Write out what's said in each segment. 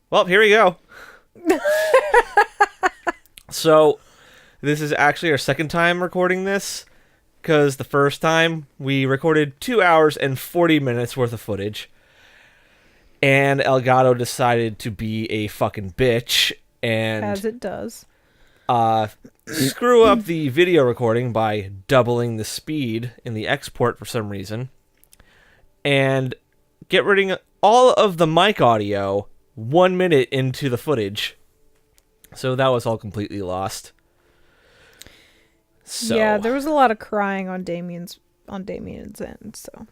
Well, here we go. So, this is actually our second time recording this, because the first time we recorded 2 hours and 40 minutes worth of footage, and Elgato decided to be a fucking bitch, and As it does. Screw up the video recording by doubling the speed in the export for some reason, and get rid of all of the mic audio 1 minute into the footage. So that was all completely lost. So, yeah, there was a lot of crying on Damien's end, so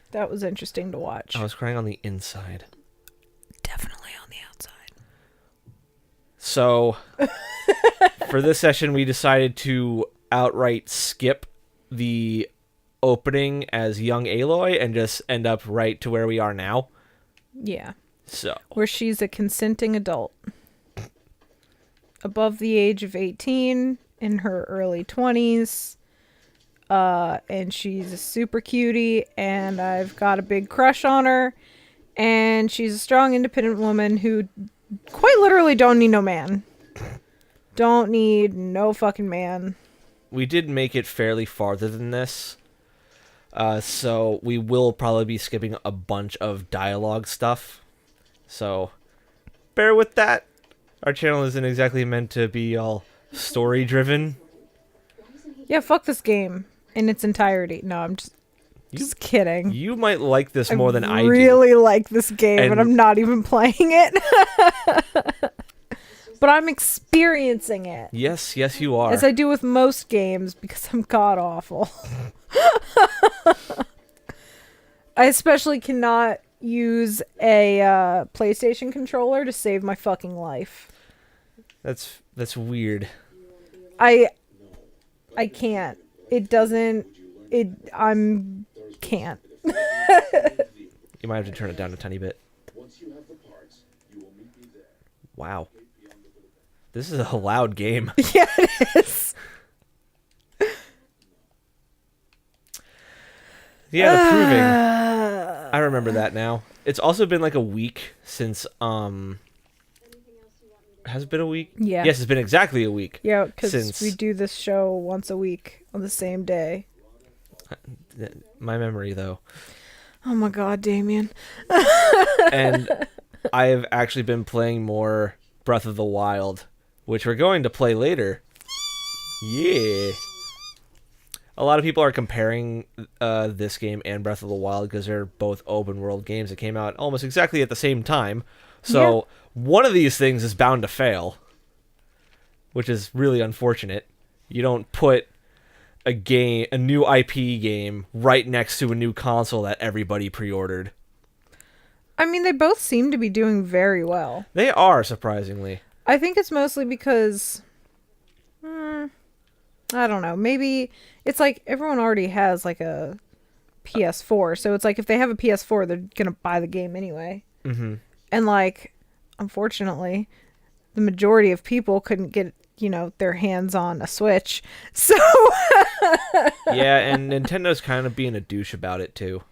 that was interesting to watch. I was crying on the inside. Definitely on the outside. So, for this session, we decided to outright skip the opening as young Aloy and just end up right to where we are now. Yeah. So, Where she's a consenting adult. Above the age of 18, in her early 20s. And she's a super cutie, and I've got a big crush on her. And she's a strong, independent woman who quite literally don't need no man. Don't need no fucking man. we did make it fairly farther than this. So, we will probably be skipping a bunch of dialogue stuff. So, bear with that. Our channel isn't exactly meant to be all story-driven. Yeah, fuck this game in its entirety. No, I'm just kidding. You might like this more than I do. I really like this game, And- and I'm not even playing it. But I'm experiencing it. Yes, you are. As I do with most games, because I'm god-awful. I especially cannot use a PlayStation controller to save my fucking life. That's weird. I can't. It doesn't. Can't. You might have to turn it down a tiny bit. Wow. This is a loud game. Yeah, it is. Yeah, the proving. I remember that now. It's also been like a week since, has it been a week? Yeah. Yes, it's been exactly a week. Yeah, because Since- we do this show once a week on the same day. My memory, though. Oh my god, Damien. And I have actually been playing more Breath of the Wild, which we're going to play later. Yeah. A lot of people are comparing this game and Breath of the Wild because they're both open world games that came out almost exactly at the same time. So one of these things is bound to fail, which is really unfortunate. You don't put a new IP game right next to a new console that everybody pre-ordered. I mean, they both seem to be doing very well. They are, surprisingly. I think it's mostly because, I don't know, maybe it's like everyone already has like a PS4. So it's like if they have a PS4, they're going to buy the game anyway. Mm-hmm. And like, unfortunately, the majority of people couldn't get, their hands on a Switch. So Yeah, and Nintendo's kind of being a douche about it too.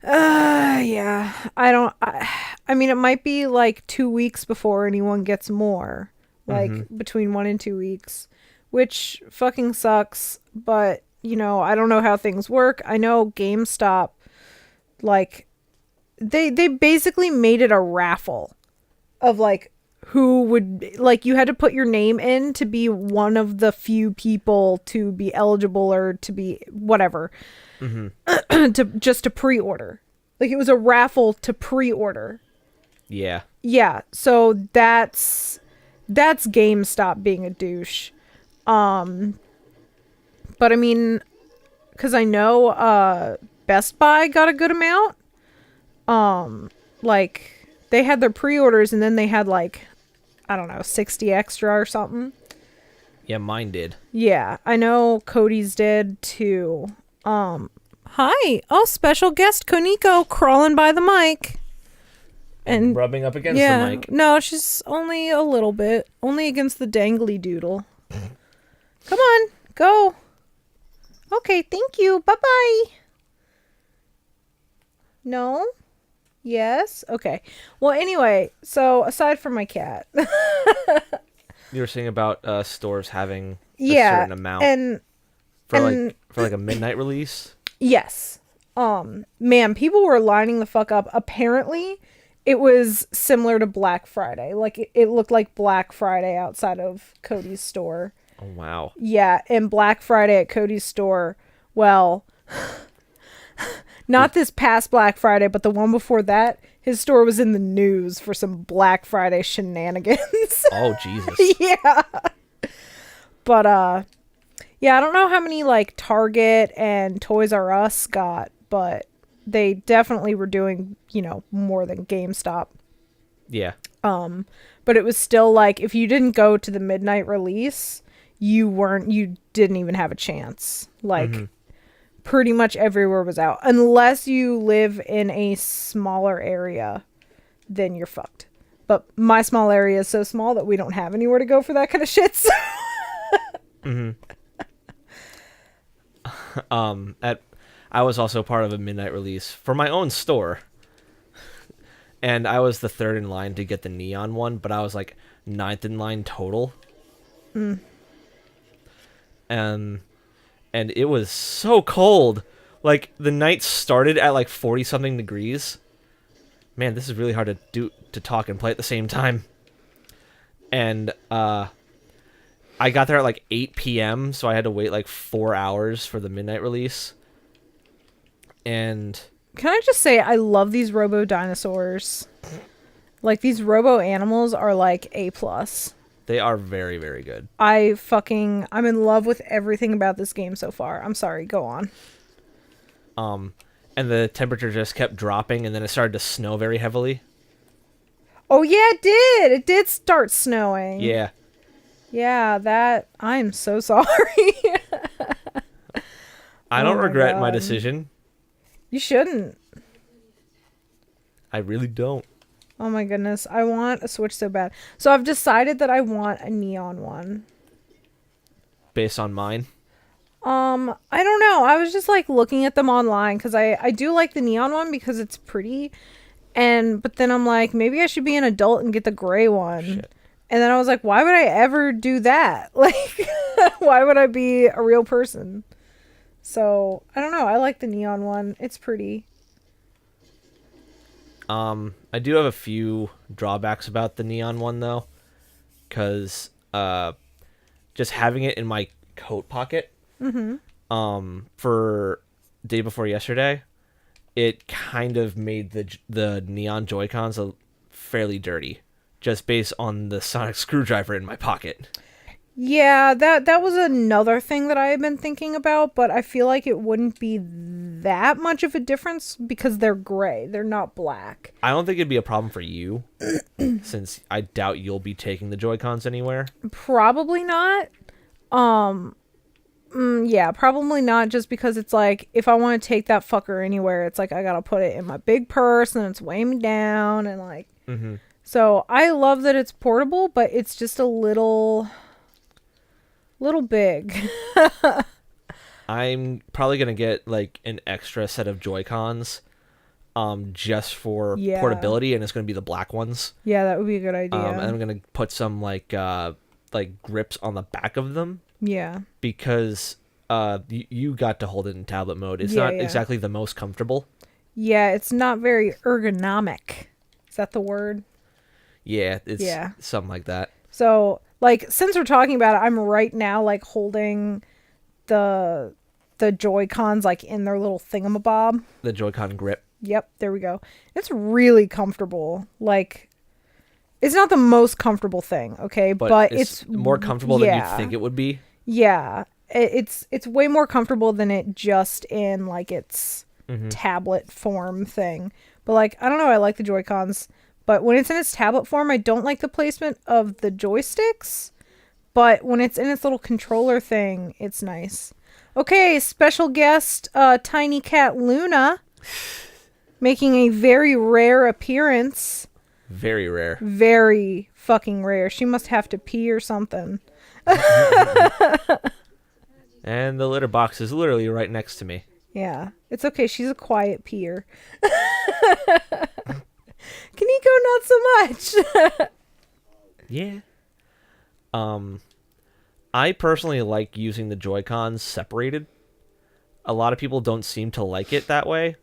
yeah, I mean, it might be like 2 weeks before anyone gets more, like between 1 and 2 weeks, which fucking sucks. But I don't know how things work. I know GameStop, like, they basically made it a raffle of like who would, like, you had to put your name in to be one of the few people to be eligible or to be whatever. to pre-order. Like, it was a raffle to pre-order. Yeah. Yeah, so that's GameStop being a douche. But I mean, because I know Best Buy got a good amount. Like, they had their pre-orders and then they had like, I don't know, 60 extra or something. Yeah, mine did. Yeah, I know Cody's did too. Hi. Oh, special guest Koniko crawling by the mic. And rubbing up against the mic. No, she's only a little bit. Only against the dangly doodle. Come on, go. Okay, thank you. Bye-bye. No? Yes. Okay. Well, anyway, so aside from my cat, You were saying about stores having a yeah, certain amount and for and like a midnight release. yes, man, people were lining the fuck up. Apparently, it was similar to Black Friday. Like it looked like Black Friday outside of Cody's store. Oh wow. Yeah, and Black Friday at Cody's store. Well, not this past Black Friday, but the one before that. His store was in the news for some Black Friday shenanigans. Oh Jesus. Yeah. But yeah, I don't know how many like Target and Toys R Us got, but they definitely were doing, more than GameStop. Yeah. But it was still like if you didn't go to the midnight release, you didn't even have a chance. Like pretty much everywhere was out. Unless you live in a smaller area, then you're fucked. But my small area is so small that we don't have anywhere to go for that kind of shit. So. I was also part of a midnight release for my own store. And I was the third in line to get the neon one, but I was like ninth in line total. And it was so cold. Like the night started at like 40 something degrees. Man, this is really hard to talk and play at the same time. And I got there at like 8 p.m., so I had to wait like 4 hours for the midnight release. And can I just say I love these robo dinosaurs. Like these robo animals are like A+. They are very, very good. I'm in love with everything about this game so far. I'm sorry, go on. And the temperature just kept dropping, and then it started to snow very heavily. Oh yeah, it did. It did start snowing. Yeah. Yeah, I'm so sorry. I don't regret my God. decision. You shouldn't. I really don't. Oh my goodness, I want a Switch so bad. So I've decided that I want a neon one. Based on mine? I don't know. I was just like looking at them online because I do like the neon one because it's pretty. But then I'm like, maybe I should be an adult and get the gray one. Shit. And then I was like, why would I ever do that? Like, why would I be a real person? So, I don't know. I like the neon one. It's pretty. I do have a few drawbacks about the neon one, though. Because, just having it in my coat pocket, for day before yesterday, it kind of made the neon Joy-Cons fairly dirty. Just based on the sonic screwdriver in my pocket. Yeah, that was another thing that I had been thinking about, but I feel like it wouldn't be that much of a difference because they're gray. They're not black. I don't think it'd be a problem for you, since I doubt you'll be taking the Joy-Cons anywhere. Probably not. Yeah, probably not, just because it's like, if I want to take that fucker anywhere, it's like I gotta put it in my big purse and it's weighing me down and like... So I love that it's portable, but it's just a little big. I'm probably gonna get like an extra set of Joy-Cons, just for portability, and it's gonna be the black ones. Yeah, that would be a good idea. And I'm gonna put some like grips on the back of them. Yeah. Because you got to hold it in tablet mode. It's not exactly the most comfortable. Yeah, it's not very ergonomic. Is that the word? Yeah, it's something like that. So, like, since we're talking about it, I'm right now, like, holding the Joy-Cons, like, in their little thingamabob. The Joy-Con grip. Yep, there we go. It's really comfortable. Like, it's not the most comfortable thing, okay? But it's more comfortable than you'd think it would be. Yeah. It's way more comfortable than it just in, like, its tablet form thing. But, like, I don't know, I like the Joy-Cons. But when it's in its tablet form, I don't like the placement of the joysticks. But when it's in its little controller thing, it's nice. Okay, special guest, Tiny Cat Luna, making a very rare appearance. Very rare. Very fucking rare. She must have to pee or something. And the litter box is literally right next to me. Yeah. It's okay. She's a quiet peer. Kaneko, not so much. Yeah. I personally like using the Joy-Cons separated. A lot of people don't seem to like it that way.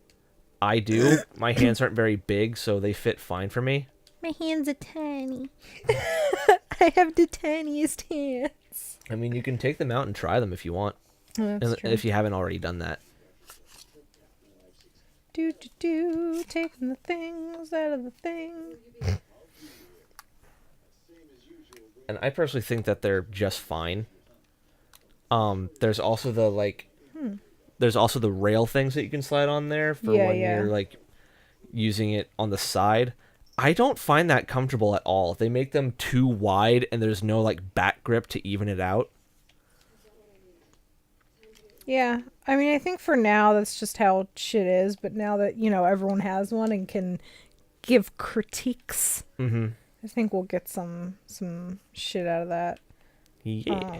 I do. My hands aren't very big, so they fit fine for me. My hands are tiny. I have the tiniest hands. I mean, you can take them out and try them if you want. Oh, that's true. If you haven't already done that. Taking the things out of the thing. And I personally think that they're just fine. There's also there's also the rail things that you can slide on there for when you're like using it on the side. I don't find that comfortable at all. They make them too wide and there's no like back grip to even it out. Yeah, I mean, I think for now that's just how shit is. But now that everyone has one and can give critiques, I think we'll get some shit out of that. Yeah.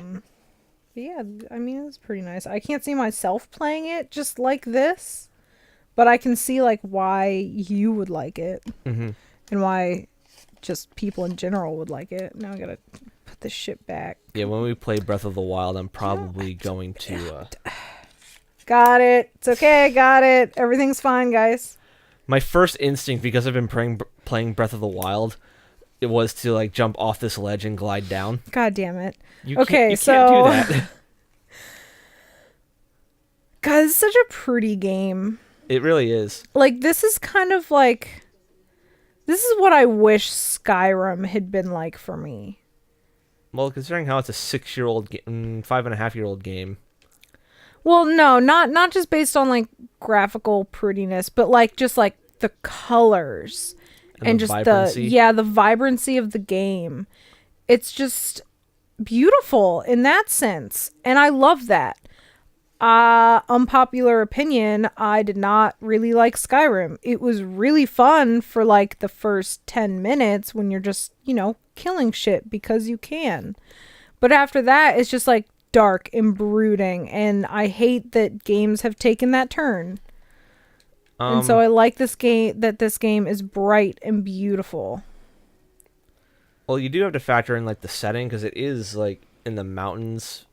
But yeah, I mean, it's pretty nice. I can't see myself playing it just like this, but I can see like why you would like it, and why just people in general would like it. Now I gotta put this shit back. Yeah, when we play Breath of the Wild, I'm probably going to... Got it. It's okay. Got it. Everything's fine, guys. My first instinct, because I've been playing Breath of the Wild, it was to like jump off this ledge and glide down. God damn it. You can't do that. God, it's such a pretty game. It really is. Like, this is kind of like... This is what I wish Skyrim had been like for me. Well, considering how it's a 6-year-old, 5.5-year-old game. Well, no, not just based on like graphical prettiness, but like just like the colors and just vibrancy. the vibrancy of the game. It's just beautiful in that sense, and I love that. Unpopular opinion, I did not really like Skyrim. It was really fun for like the first 10 minutes when you're just, killing shit because you can. But after that, it's just like dark and brooding, and I hate that games have taken that turn. And so I like this game is bright and beautiful. Well, you do have to factor in like the setting because it is like in the mountains.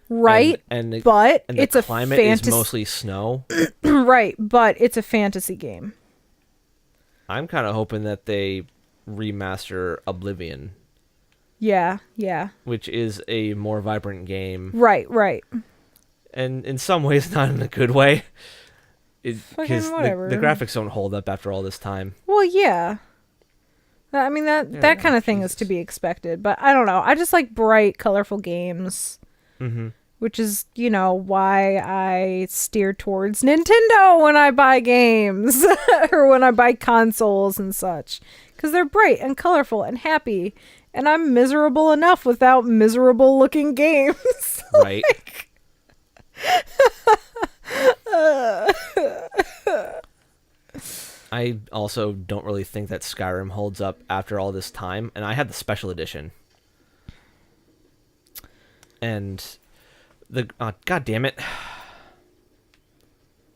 Right, but it's a climate is mostly snow. Right, but it's a fantasy game. I'm kind of hoping that they remaster Oblivion. Yeah. Which is a more vibrant game. Right. And in some ways, not in a good way. Because whatever. the graphics don't hold up after all this time. Well, yeah. I mean, that kind of thing is to be expected. But I don't know. I just like bright, colorful games. Mm-hmm. Which is, why I steer towards Nintendo when I buy games. Or when I buy consoles and such. Because they're bright and colorful and happy. And I'm miserable enough without miserable looking games. Right. I also don't really think that Skyrim holds up after all this time. And I had the special edition. And God damn it.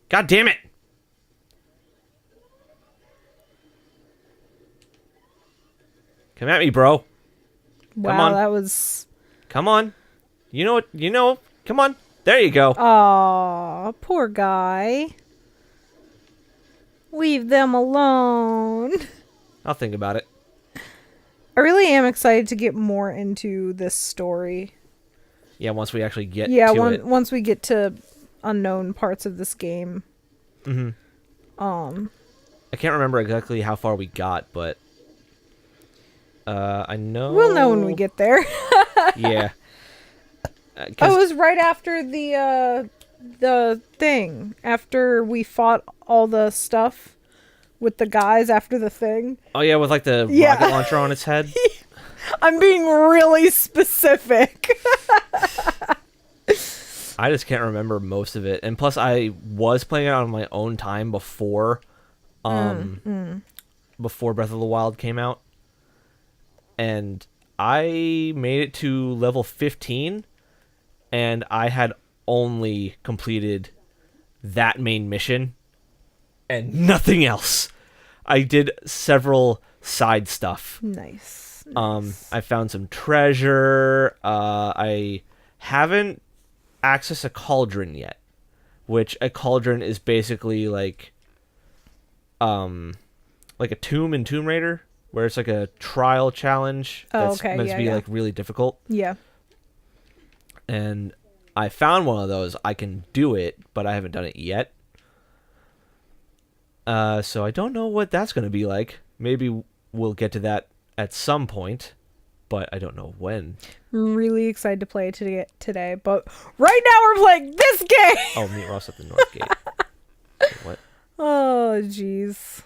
God damn it. Come at me, bro. Wow, Come on. that was... Come on. You know what? Come on. There you go. Aw, poor guy. Leave them alone. I'll think about it. I really am excited to get more into this story. Yeah, once we actually get to it. Once we get to unknown parts of this game. Mm-hmm. I can't remember exactly how far we got, but I know... We'll know when we get there. Yeah. It was right after the thing. After we fought all the stuff with the guys after the thing. Oh, yeah, with like the rocket launcher on its head? I'm being really specific. I just can't remember most of it. And plus, I was playing it on my own time before before Breath of the Wild came out. And I made it to level 15, and I had only completed that main mission and nothing else. I did several side stuff. Nice. I found some treasure. I haven't accessed a cauldron yet, which a cauldron is basically like a tomb in Tomb Raider, where it's like a trial challenge that's meant to be like really difficult. Yeah. And I found one of those. I can do it, but I haven't done it yet. So I don't know what that's going to be like. Maybe we'll get to that at some point, but I don't know when. I'm really excited to play it today, but right now we're playing this game. Oh, meet Ross at the North Gate. Wait, what? Oh, jeez.